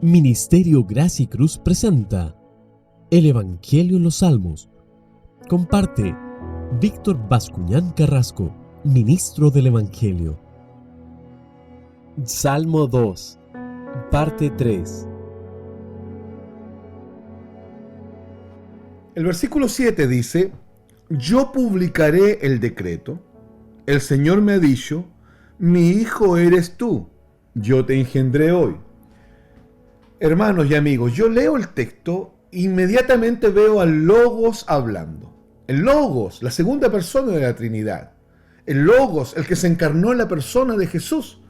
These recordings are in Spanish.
Ministerio Gracia y Cruz presenta el Evangelio en los Salmos. Comparte Víctor Bascuñán Carrasco, ministro del Evangelio. Salmo 2, parte 3. El versículo 7 dice: yo publicaré el decreto. El Señor me ha dicho: mi hijo eres tú, yo te engendré hoy. Hermanos y amigos, yo leo el texto e inmediatamente veo al Logos hablando. El Logos, la segunda persona de la Trinidad. El Logos, el que se encarnó en la persona de Jesús.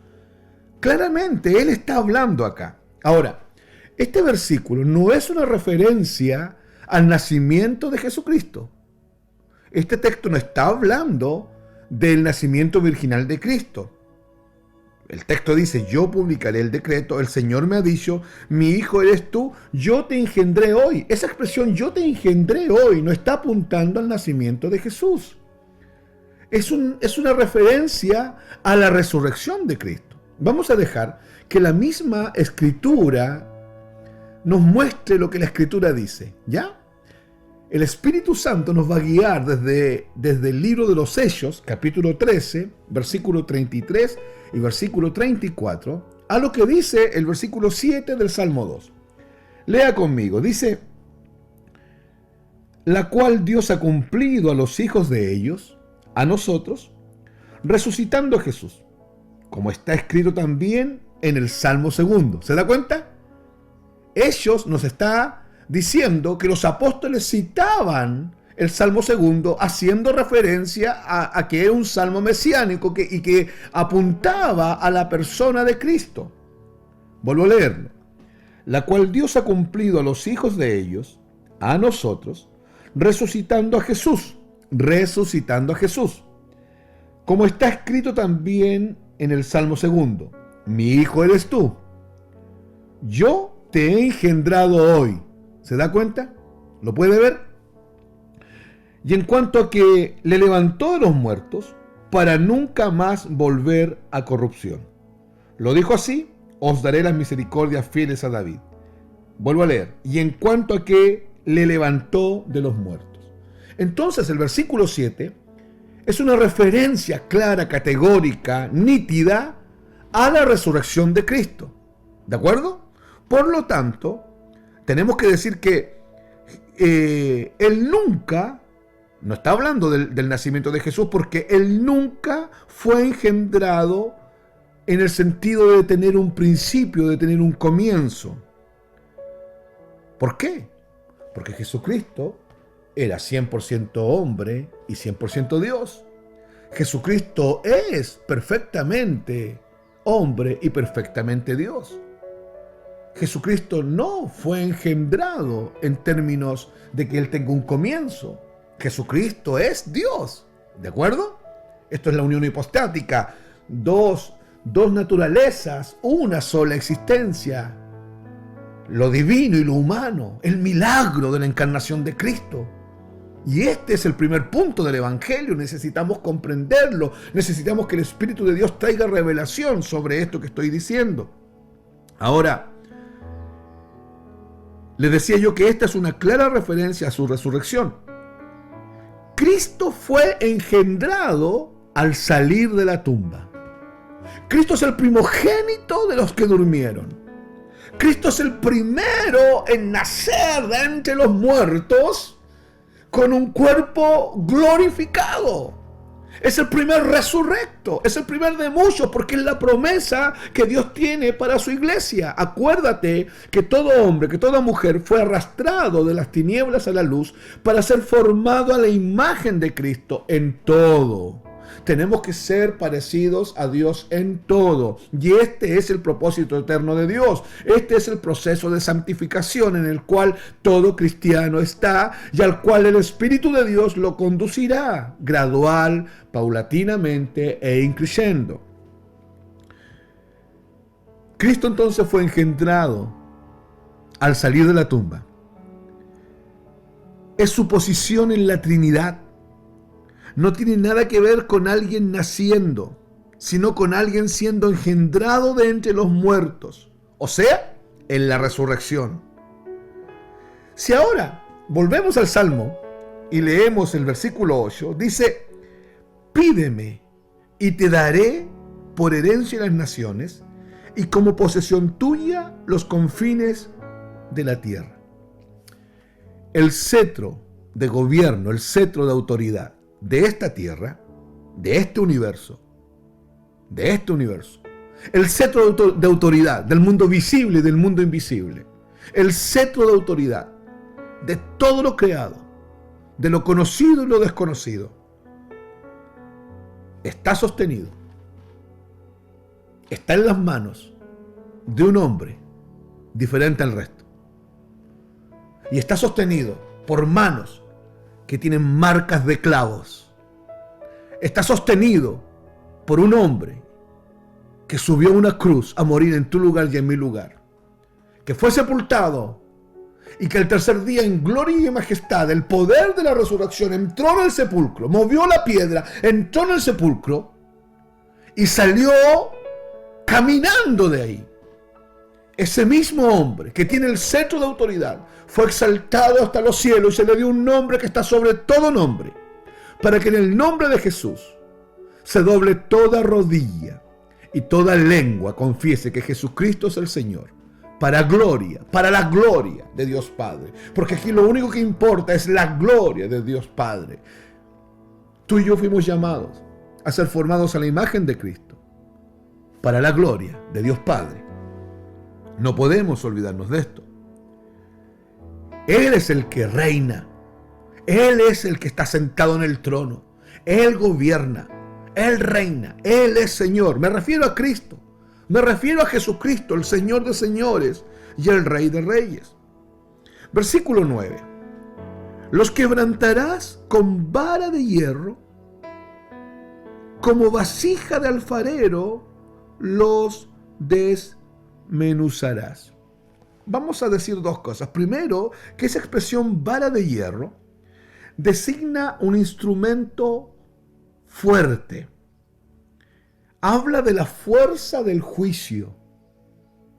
Claramente, Él está hablando acá. Ahora, este versículo no es una referencia al nacimiento de Jesucristo. Este texto no está hablando del nacimiento virginal de Cristo. El texto dice: yo publicaré el decreto, el Señor me ha dicho, mi hijo eres tú, yo te engendré hoy. Esa expresión yo te engendré hoy no está apuntando al nacimiento de Jesús. Es una referencia a la resurrección de Cristo. Vamos a dejar que la misma Escritura nos muestre lo que la Escritura dice, ¿ya? El Espíritu Santo nos va a guiar desde el libro de los Hechos, capítulo 13, versículo 33 y versículo 34, a lo que dice el versículo 7 del Salmo 2. Lea conmigo, dice: la cual Dios ha cumplido a los hijos de ellos, a nosotros, resucitando a Jesús, como está escrito también en el Salmo 2. ¿Se da cuenta? Ellos nos está diciendo que los apóstoles citaban el Salmo 2 haciendo referencia a que era un salmo mesiánico y que apuntaba a la persona de Cristo. Vuelvo a leerlo. La cual Dios ha cumplido a los hijos de ellos, a nosotros, resucitando a Jesús, como está escrito también en el Salmo 2. Mi hijo eres tú, yo te he engendrado hoy. ¿Se da cuenta? ¿Lo puede ver? Y en cuanto a que le levantó de los muertos, para nunca más volver a corrupción. Lo dijo así: os daré las misericordias fieles a David. Vuelvo a leer. Y en cuanto a que le levantó de los muertos. Entonces el versículo 7 es una referencia clara, categórica, nítida a la resurrección de Cristo. ¿De acuerdo? Por lo tanto, tenemos que decir que Él nunca, no está hablando del nacimiento de Jesús, porque Él nunca fue engendrado en el sentido de tener un principio, de tener un comienzo. ¿Por qué? Porque Jesucristo era 100% hombre y 100% Dios. Jesucristo es perfectamente hombre y perfectamente Dios. Jesucristo no fue engendrado en términos de que Él tenga un comienzo. Jesucristo es Dios, ¿de acuerdo? Esto es la unión hipostática, dos naturalezas, una sola existencia. Lo divino y lo humano, el milagro de la encarnación de Cristo. Y este es el primer punto del Evangelio. Necesitamos comprenderlo, necesitamos que el Espíritu de Dios traiga revelación sobre esto que estoy diciendo. Ahora, les decía yo que esta es una clara referencia a su resurrección. Cristo fue engendrado al salir de la tumba. Cristo es el primogénito de los que durmieron. Cristo es el primero en nacer de entre los muertos con un cuerpo glorificado. Es el primer resurrecto, es el primer de muchos, porque es la promesa que Dios tiene para su iglesia. Acuérdate que todo hombre, que toda mujer fue arrastrado de las tinieblas a la luz para ser formado a la imagen de Cristo en todo. Tenemos que ser parecidos a Dios en todo. Y este es el propósito eterno de Dios. Este es el proceso de santificación en el cual todo cristiano está y al cual el Espíritu de Dios lo conducirá gradual, paulatinamente e in crescendo. Cristo entonces fue engendrado al salir de la tumba. Es su posición en la Trinidad. No tiene nada que ver con alguien naciendo, sino con alguien siendo engendrado de entre los muertos. O sea, en la resurrección. Si ahora volvemos al Salmo y leemos el versículo 8, dice: pídeme y te daré por herencia las naciones y como posesión tuya los confines de la tierra. El cetro de gobierno, el cetro de autoridad de esta tierra, de este universo, el cetro de autoridad del mundo visible y del mundo invisible, el cetro de autoridad de todo lo creado, de lo conocido y lo desconocido, está sostenido, está en las manos de un hombre diferente al resto. Y está sostenido por manos que tienen marcas de clavos. Está sostenido por un hombre que subió a una cruz a morir en tu lugar y en mi lugar, que fue sepultado y que el tercer día en gloria y majestad, el poder de la resurrección, entró en el sepulcro, movió la piedra, entró en el sepulcro y salió caminando de ahí. Ese mismo hombre que tiene el cetro de autoridad fue exaltado hasta los cielos y se le dio un nombre que está sobre todo nombre, para que en el nombre de Jesús se doble toda rodilla y toda lengua confiese que Jesucristo es el Señor, para la gloria de Dios Padre. Porque aquí lo único que importa es la gloria de Dios Padre. Tú y yo fuimos llamados a ser formados a la imagen de Cristo, para la gloria de Dios Padre. No podemos olvidarnos de esto. Él es el que reina. Él es el que está sentado en el trono. Él gobierna. Él reina. Él es Señor. Me refiero a Cristo. Me refiero a Jesucristo, el Señor de señores y el Rey de reyes. Versículo 9. Los quebrantarás con vara de hierro, como vasija de alfarero los desmenuzarás. Vamos a decir dos cosas. Primero, que esa expresión vara de hierro designa un instrumento fuerte. Habla de la fuerza del juicio,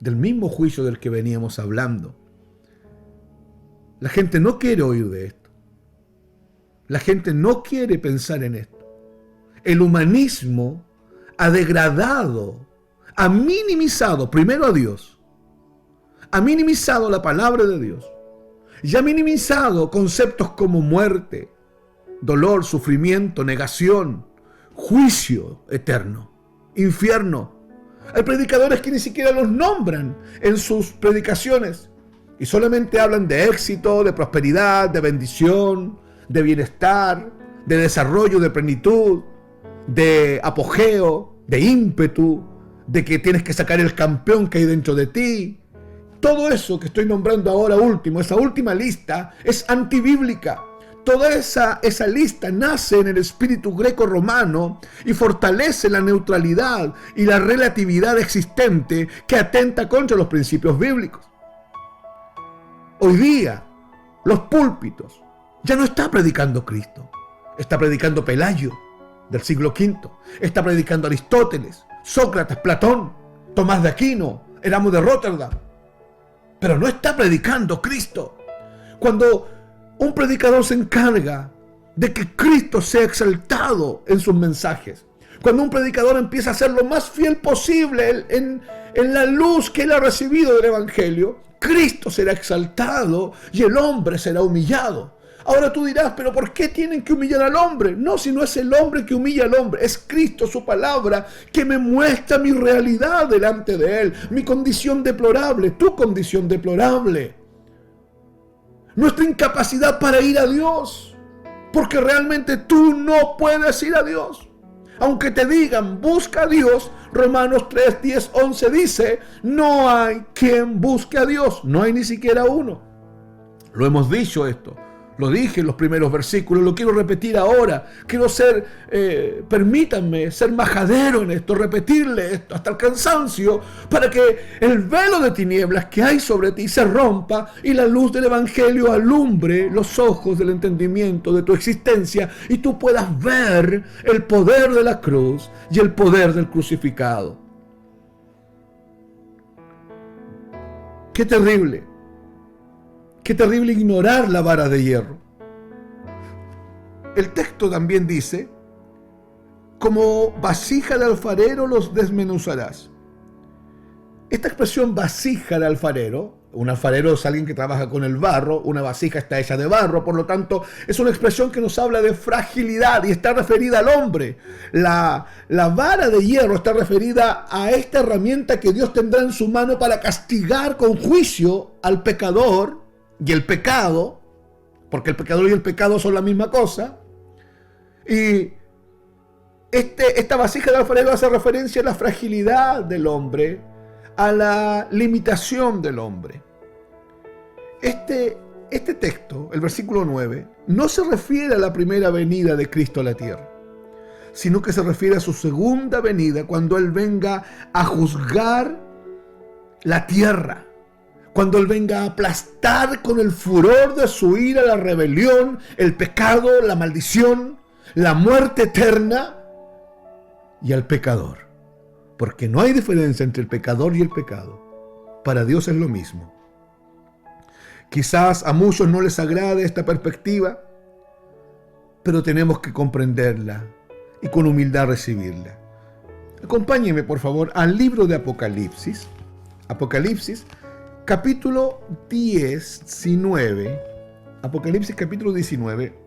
del mismo juicio del que veníamos hablando. La gente no quiere oír de esto. La gente no quiere pensar en esto. El humanismo ha degradado, ha minimizado primero a Dios, ha minimizado la palabra de Dios y ha minimizado conceptos como muerte, dolor, sufrimiento, negación, juicio eterno, infierno. Hay predicadores que ni siquiera los nombran en sus predicaciones y solamente hablan de éxito, de prosperidad, de bendición, de bienestar, de desarrollo, de plenitud, de apogeo, de ímpetu, de que tienes que sacar el campeón que hay dentro de ti. Todo eso que estoy nombrando ahora último, esa última lista, es antibíblica. Toda esa lista nace en el espíritu greco-romano y fortalece la neutralidad y la relatividad existente que atenta contra los principios bíblicos. Hoy día, los púlpitos ya no está predicando Cristo. Está predicando Pelayo, del siglo V. Está predicando Aristóteles, Sócrates, Platón, Tomás de Aquino, Erasmo de Róterdam. Pero no está predicando Cristo. Cuando un predicador se encarga de que Cristo sea exaltado en sus mensajes, cuando un predicador empieza a ser lo más fiel posible en la luz que él ha recibido del Evangelio, Cristo será exaltado y el hombre será humillado. Ahora tú dirás, pero ¿por qué tienen que humillar al hombre? No, si no es el hombre que humilla al hombre, es Cristo, su palabra, que me muestra mi realidad delante de Él, mi condición deplorable, tu condición deplorable, nuestra incapacidad para ir a Dios, porque realmente tú no puedes ir a Dios. Aunque te digan, busca a Dios, Romanos 3, 10, 11 dice, no hay quien busque a Dios, no hay ni siquiera uno. Lo hemos dicho esto. Lo dije en los primeros versículos, lo quiero repetir ahora. Quiero permítanme ser majadero en esto, repetirle esto hasta el cansancio, para que el velo de tinieblas que hay sobre ti se rompa y la luz del Evangelio alumbre los ojos del entendimiento de tu existencia y tú puedas ver el poder de la cruz y el poder del crucificado. Qué terrible. Qué terrible ignorar la vara de hierro. El texto también dice, como vasija de alfarero los desmenuzarás. Esta expresión vasija de alfarero, un alfarero es alguien que trabaja con el barro, una vasija está hecha de barro, por lo tanto es una expresión que nos habla de fragilidad y está referida al hombre. La vara de hierro está referida a esta herramienta que Dios tendrá en su mano para castigar con juicio al pecador y el pecado, porque el pecador y el pecado son la misma cosa. Y esta vasija de alfarero hace referencia a la fragilidad del hombre, a la limitación del hombre. Este texto, el versículo 9, no se refiere a la primera venida de Cristo a la tierra, sino que se refiere a su segunda venida, cuando Él venga a juzgar la tierra, cuando Él venga a aplastar con el furor de su ira la rebelión, el pecado, la maldición, la muerte eterna y al pecador. Porque no hay diferencia entre el pecador y el pecado. Para Dios es lo mismo. Quizás a muchos no les agrade esta perspectiva, pero tenemos que comprenderla y con humildad recibirla. Acompáñenme, por favor, al libro de Apocalipsis. Apocalipsis, capítulo 19. Apocalipsis, capítulo 19,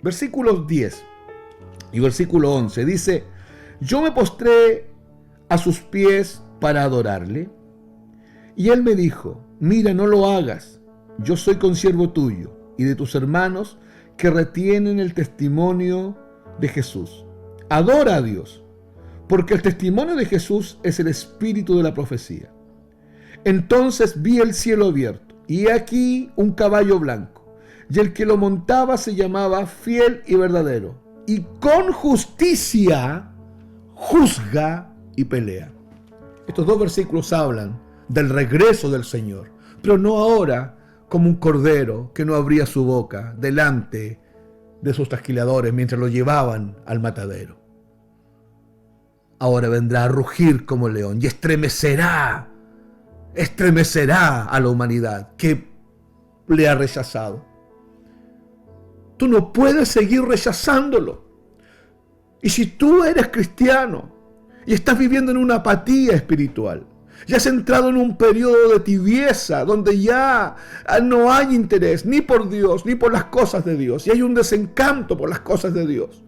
versículos 10 y versículo 11. Dice, yo me postré a sus pies para adorarle. Y él me dijo, mira, no lo hagas. Yo soy consiervo tuyo y de tus hermanos que retienen el testimonio de Jesús. Adora a Dios, porque el testimonio de Jesús es el espíritu de la profecía. Entonces vi el cielo abierto, y he aquí un caballo blanco, y el que lo montaba se llamaba Fiel y Verdadero, y con justicia juzga y pelea. Estos dos versículos hablan del regreso del Señor, pero no ahora como un cordero que no abría su boca delante de sus trasquiladores mientras lo llevaban al matadero. Ahora vendrá a rugir como león y estremecerá a la humanidad que le ha rechazado. Tú no puedes seguir rechazándolo. Y si tú eres cristiano y estás viviendo en una apatía espiritual, ya has entrado en un periodo de tibieza donde ya no hay interés ni por Dios ni por las cosas de Dios, y hay un desencanto por las cosas de Dios,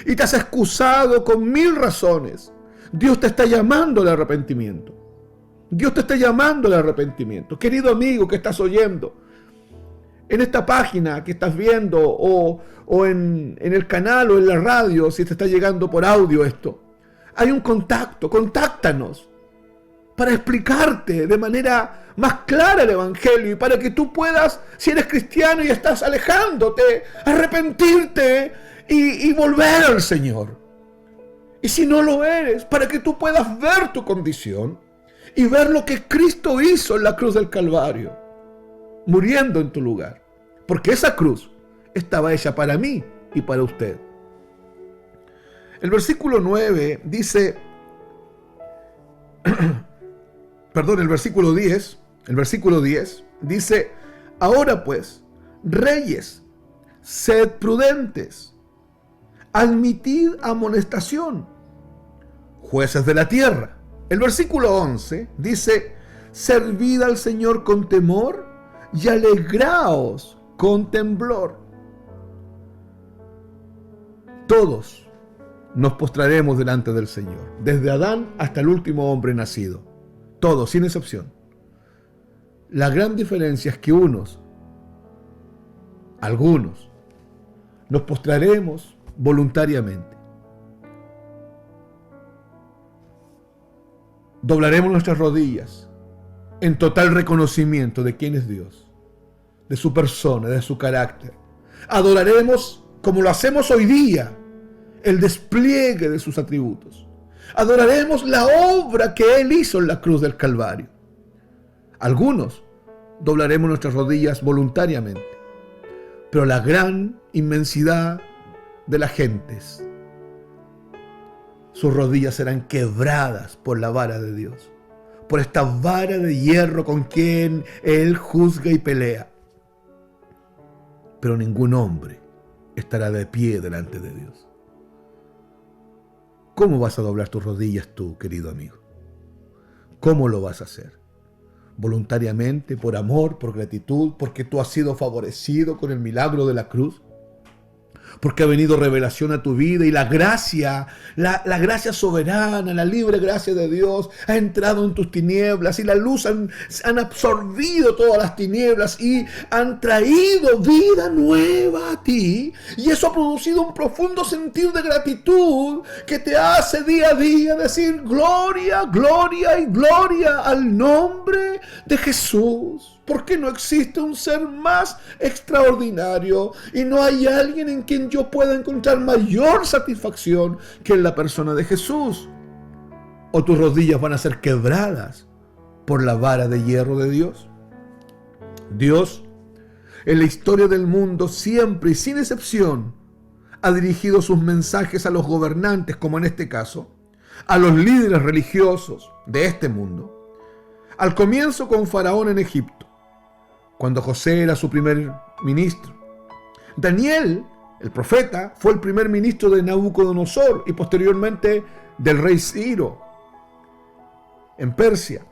y te has excusado con 1000 razones, Dios te está llamando al arrepentimiento. Dios te está llamando al arrepentimiento. Querido amigo que estás oyendo, en esta página que estás viendo o en el canal o en la radio, si te está llegando por audio esto, hay un contacto, contáctanos para explicarte de manera más clara el Evangelio y para que tú puedas, si eres cristiano y estás alejándote, arrepentirte y volver al Señor. Y si no lo eres, para que tú puedas ver tu condición y ver lo que Cristo hizo en la cruz del Calvario, muriendo en tu lugar. Porque esa cruz estaba hecha para mí y para usted. El versículo 9 dice, el versículo 10 dice, ahora pues, reyes, sed prudentes, admitid amonestación, jueces de la tierra. El versículo 11 dice, servid al Señor con temor y alegraos con temblor. Todos nos postraremos delante del Señor, desde Adán hasta el último hombre nacido. Todos, sin excepción. La gran diferencia es que algunos, nos postraremos voluntariamente. Doblaremos nuestras rodillas en total reconocimiento de quién es Dios, de su persona, de su carácter. Adoraremos, como lo hacemos hoy día, el despliegue de sus atributos. Adoraremos la obra que Él hizo en la cruz del Calvario. Algunos doblaremos nuestras rodillas voluntariamente, pero la gran inmensidad de las gentes, sus rodillas serán quebradas por la vara de Dios, por esta vara de hierro con quien Él juzga y pelea. Pero ningún hombre estará de pie delante de Dios. ¿Cómo vas a doblar tus rodillas tú, querido amigo? ¿Cómo lo vas a hacer? ¿Voluntariamente, por amor, por gratitud, porque tú has sido favorecido con el milagro de la cruz? Porque ha venido revelación a tu vida y la gracia, la gracia soberana, la libre gracia de Dios ha entrado en tus tinieblas y la luz han absorbido todas las tinieblas y han traído vida nueva a ti. Y eso ha producido un profundo sentir de gratitud que te hace día a día decir gloria, gloria y gloria al nombre de Jesús. Porque no existe un ser más extraordinario y no hay alguien en quien yo pueda encontrar mayor satisfacción que en la persona de Jesús. O tus rodillas van a ser quebradas por la vara de hierro de Dios. Dios, en la historia del mundo, siempre y sin excepción, ha dirigido sus mensajes a los gobernantes, como en este caso, a los líderes religiosos de este mundo. Al comienzo con Faraón en Egipto, cuando José era su primer ministro. Daniel, el profeta, fue el primer ministro de Nabucodonosor y posteriormente del rey Ciro en Persia.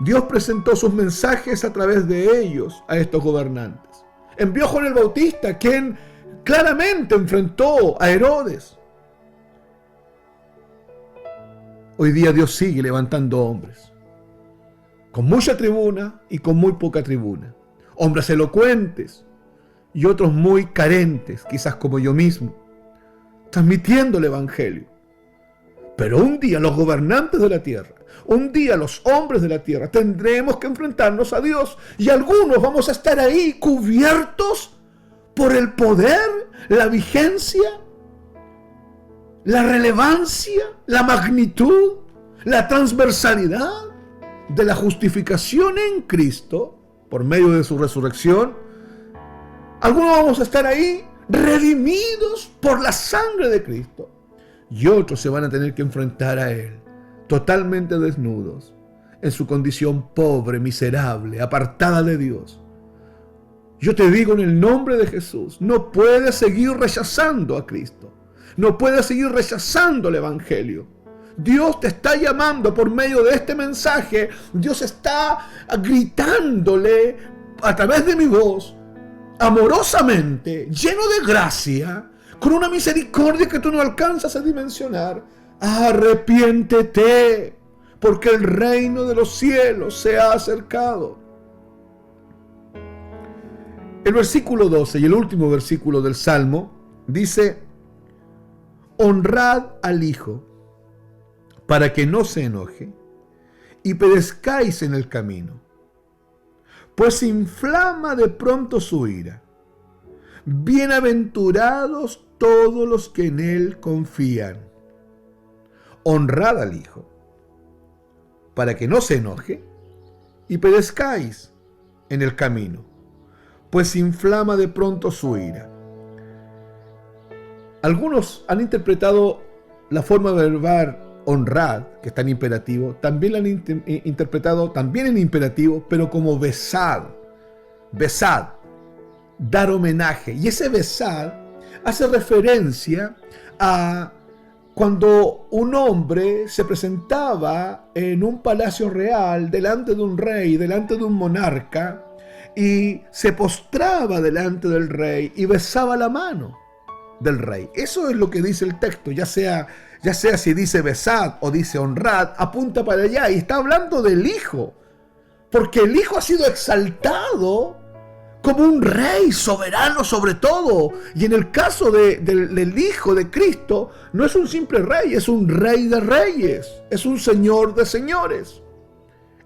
Dios presentó sus mensajes a través de ellos a estos gobernantes. Envió a Juan el Bautista, quien claramente enfrentó a Herodes. Hoy día Dios sigue levantando hombres, con mucha tribuna y con muy poca tribuna. Hombres elocuentes y otros muy carentes, quizás como yo mismo, transmitiendo el Evangelio. Pero un día los gobernantes de la tierra, un día los hombres de la tierra, tendremos que enfrentarnos a Dios y algunos vamos a estar ahí cubiertos por el poder, la vigencia, la relevancia, la magnitud, la transversalidad de la justificación en Cristo por medio de su resurrección. Algunos vamos a estar ahí redimidos por la sangre de Cristo y otros se van a tener que enfrentar a Él totalmente desnudos, en su condición pobre, miserable, apartada de Dios. Yo te digo en el nombre de Jesús, no puedes seguir rechazando a Cristo, no puedes seguir rechazando el Evangelio. Dios te está llamando por medio de este mensaje. Dios está gritándole a través de mi voz, amorosamente, lleno de gracia, con una misericordia que tú no alcanzas a dimensionar. Arrepiéntete, porque el reino de los cielos se ha acercado. El versículo 12 y el último versículo del Salmo dice: honrad al Hijo, para que no se enoje, y perezcáis en el camino, pues inflama de pronto su ira. Bienaventurados todos los que en Él confían. Honrad al Hijo, para que no se enoje, y perezcáis en el camino, pues inflama de pronto su ira. Algunos han interpretado la forma verbal honrad, que está en imperativo, también la han interpretado también en imperativo, pero como besad, dar homenaje. Y ese besad hace referencia a cuando un hombre se presentaba en un palacio real delante de un rey, delante de un monarca, y se postraba delante del rey y besaba la mano del rey. Eso es lo que dice el texto, ya sea si dice besad o dice honrad, apunta para allá y está hablando del Hijo, porque el Hijo ha sido exaltado como un rey soberano sobre todo, y en el caso del Hijo de Cristo no es un simple rey, es un rey de reyes, es un señor de señores,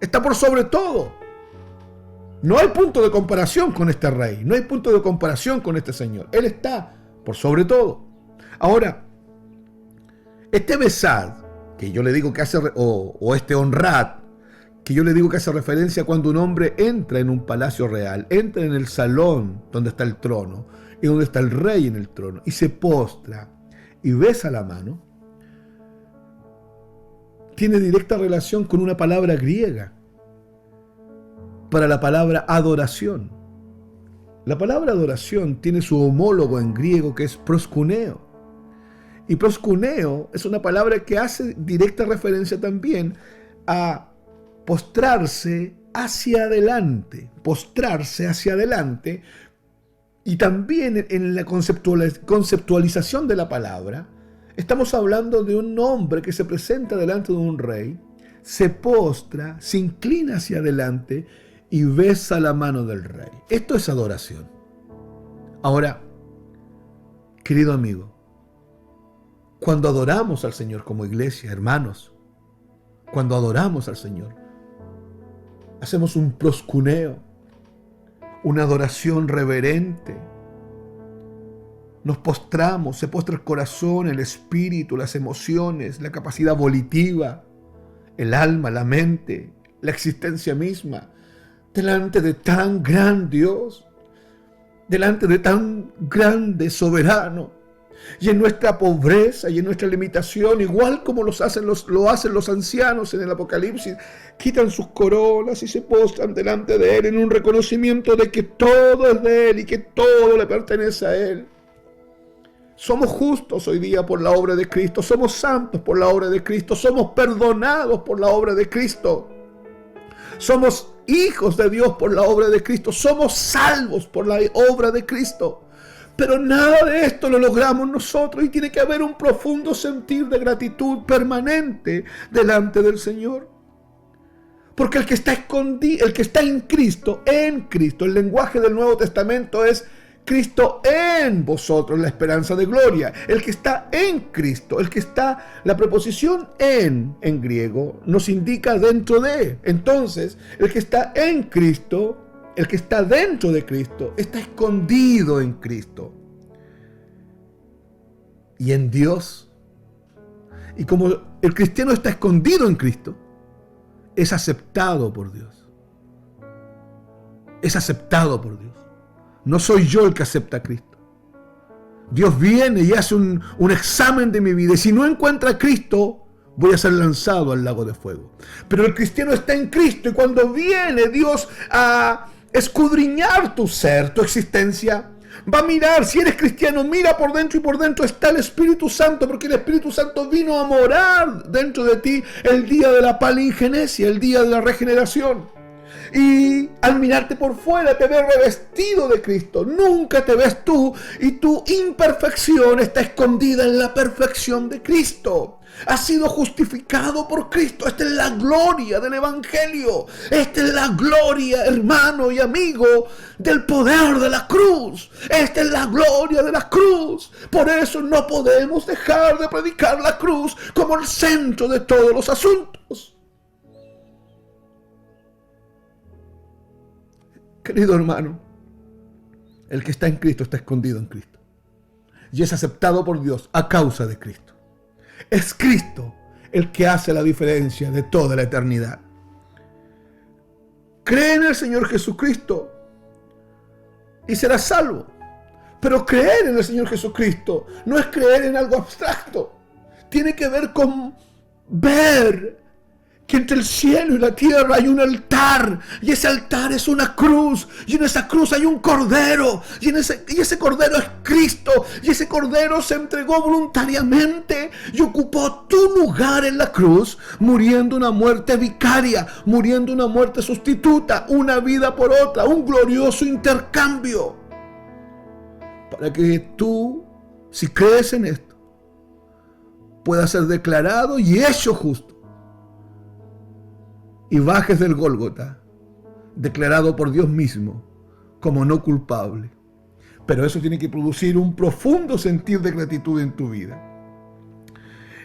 está por sobre todo. No hay punto de comparación con este rey, no hay punto de comparación con este señor, él está por sobre todo. Ahora, este besad, que yo le digo que hace, o este honrad, que yo le digo que hace referencia cuando un hombre entra en un palacio real, entra en el salón donde está el trono, y donde está el rey en el trono, y se postra y besa la mano, tiene directa relación con una palabra griega para la palabra adoración. La palabra adoración tiene su homólogo en griego, que es proskuneo. Y proskuneo es una palabra que hace directa referencia también a postrarse hacia adelante. Postrarse hacia adelante. Y también en la conceptualización de la palabra, estamos hablando de un hombre que se presenta delante de un rey, se postra, se inclina hacia adelante y besa la mano del rey. Esto es adoración. Ahora, querido amigo, cuando adoramos al Señor como iglesia, hermanos, cuando adoramos al Señor, hacemos un proskuneo, una adoración reverente. Nos postramos, se postra el corazón, el espíritu, las emociones, la capacidad volitiva, el alma, la mente, la existencia misma, delante de tan gran Dios, delante de tan grande soberano. Y en nuestra pobreza y en nuestra limitación, igual como lo hacen los ancianos en el Apocalipsis, quitan sus coronas y se postran delante de Él en un reconocimiento de que todo es de Él y que todo le pertenece a Él. Somos justos hoy día por la obra de Cristo, somos santos por la obra de Cristo, somos perdonados por la obra de Cristo, somos hijos de Dios por la obra de Cristo, somos salvos por la obra de Cristo. Pero nada de esto lo logramos nosotros y tiene que haber un profundo sentir de gratitud permanente delante del Señor. Porque el que está escondido, el que está en Cristo, el lenguaje del Nuevo Testamento es Cristo en vosotros, la esperanza de gloria. El que está en Cristo, la preposición en griego, nos indica dentro de. Entonces, el que está en Cristo, el que está dentro de Cristo, está escondido en Cristo y en Dios. Y como el cristiano está escondido en Cristo, es aceptado por Dios. Es aceptado por Dios. No soy yo el que acepta a Cristo. Dios viene y hace un examen de mi vida. Y si no encuentra a Cristo, voy a ser lanzado al lago de fuego. Pero el cristiano está en Cristo. Y cuando viene Dios a escudriñar tu ser, tu existencia, va a mirar. Si eres cristiano, mira por dentro, y por dentro está el Espíritu Santo, porque el Espíritu Santo vino a morar dentro de ti el día de la palingenesia, el día de la regeneración. Y al mirarte por fuera te ves revestido de Cristo. Nunca te ves tú, y tu imperfección está escondida en la perfección de Cristo. Has sido justificado por Cristo. Esta es la gloria del Evangelio. Esta es la gloria, hermano y amigo, del poder de la cruz. Esta es la gloria de la cruz. Por eso no podemos dejar de predicar la cruz como el centro de todos los asuntos. Querido hermano, el que está en Cristo está escondido en Cristo y es aceptado por Dios a causa de Cristo. Es Cristo el que hace la diferencia de toda la eternidad. Cree en el Señor Jesucristo y serás salvo. Pero creer en el Señor Jesucristo no es creer en algo abstracto. Tiene que ver con ver que entre el cielo y la tierra hay un altar, y ese altar es una cruz, y en esa cruz hay un cordero, y ese cordero es Cristo, y ese cordero se entregó voluntariamente y ocupó tu lugar en la cruz, muriendo una muerte vicaria, muriendo una muerte sustituta, una vida por otra, un glorioso intercambio, para que tú, si crees en esto, puedas ser declarado y hecho justo, y bajes del Gólgota, declarado por Dios mismo como no culpable. Pero eso tiene que producir un profundo sentir de gratitud en tu vida.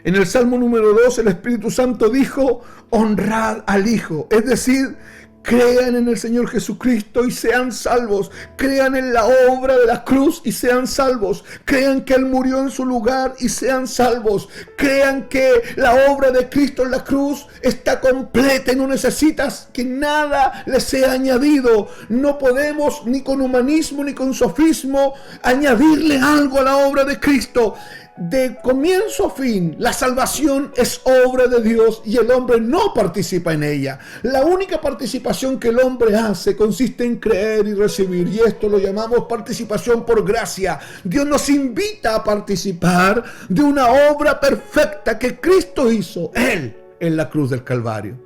En el Salmo número 2, el Espíritu Santo dijo: honrad al Hijo, es decir, crean en el Señor Jesucristo y sean salvos. Crean en la obra de la cruz y sean salvos. Crean que Él murió en su lugar y sean salvos. Crean que la obra de Cristo en la cruz está completa y no necesitas que nada le sea añadido. No podemos ni con humanismo ni con sofismo añadirle algo a la obra de Cristo. de comienzo a fin, la salvación es obra de Dios y el hombre no participa en ella. La única participación que el hombre hace consiste en creer y recibir, y esto lo llamamos participación por gracia. Dios nos invita a participar de una obra perfecta que Cristo hizo, Él, en la cruz del Calvario.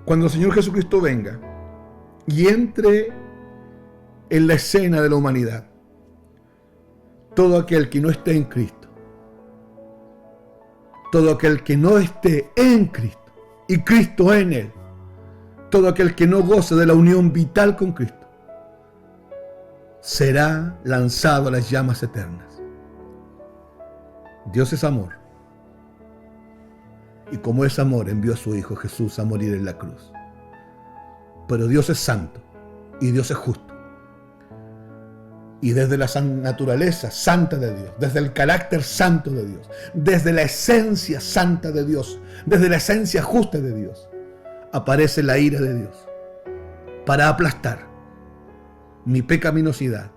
Cuando el Señor Jesucristo venga y entre en la escena de la humanidad, todo aquel que no esté en Cristo, todo aquel que no esté en Cristo y Cristo en él, todo aquel que no goce de la unión vital con Cristo, será lanzado a las llamas eternas. Dios es amor, y como es amor envió a su Hijo Jesús a morir en la cruz. Pero Dios es santo y Dios es justo. Y desde la naturaleza santa de Dios, desde el carácter santo de Dios, desde la esencia santa de Dios, desde la esencia justa de Dios, aparece la ira de Dios para aplastar mi pecaminosidad,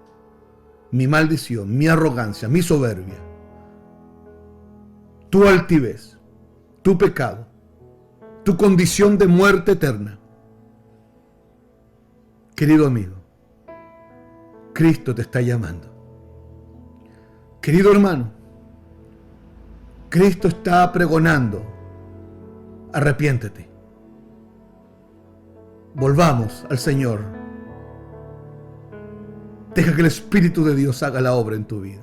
mi maldición, mi arrogancia, mi soberbia, tu altivez, tu pecado, tu condición de muerte eterna. Querido amigo, Cristo te está llamando. Querido hermano, Cristo está pregonando: arrepiéntete. Volvamos al Señor. Deja que el Espíritu de Dios haga la obra en tu vida.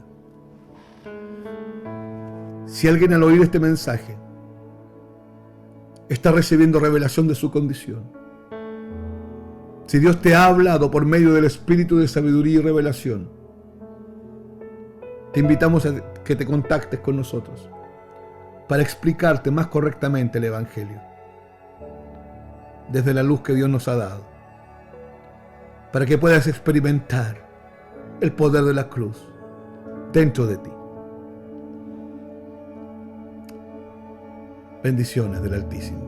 Si alguien al oír este mensaje está recibiendo revelación de su condición, si Dios te ha hablado por medio del Espíritu de sabiduría y revelación, te invitamos a que te contactes con nosotros para explicarte más correctamente el Evangelio desde la luz que Dios nos ha dado, para que puedas experimentar el poder de la cruz dentro de ti. Bendiciones del Altísimo.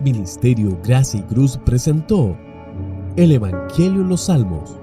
Ministerio Gracia y Cruz presentó el Evangelio en los Salmos,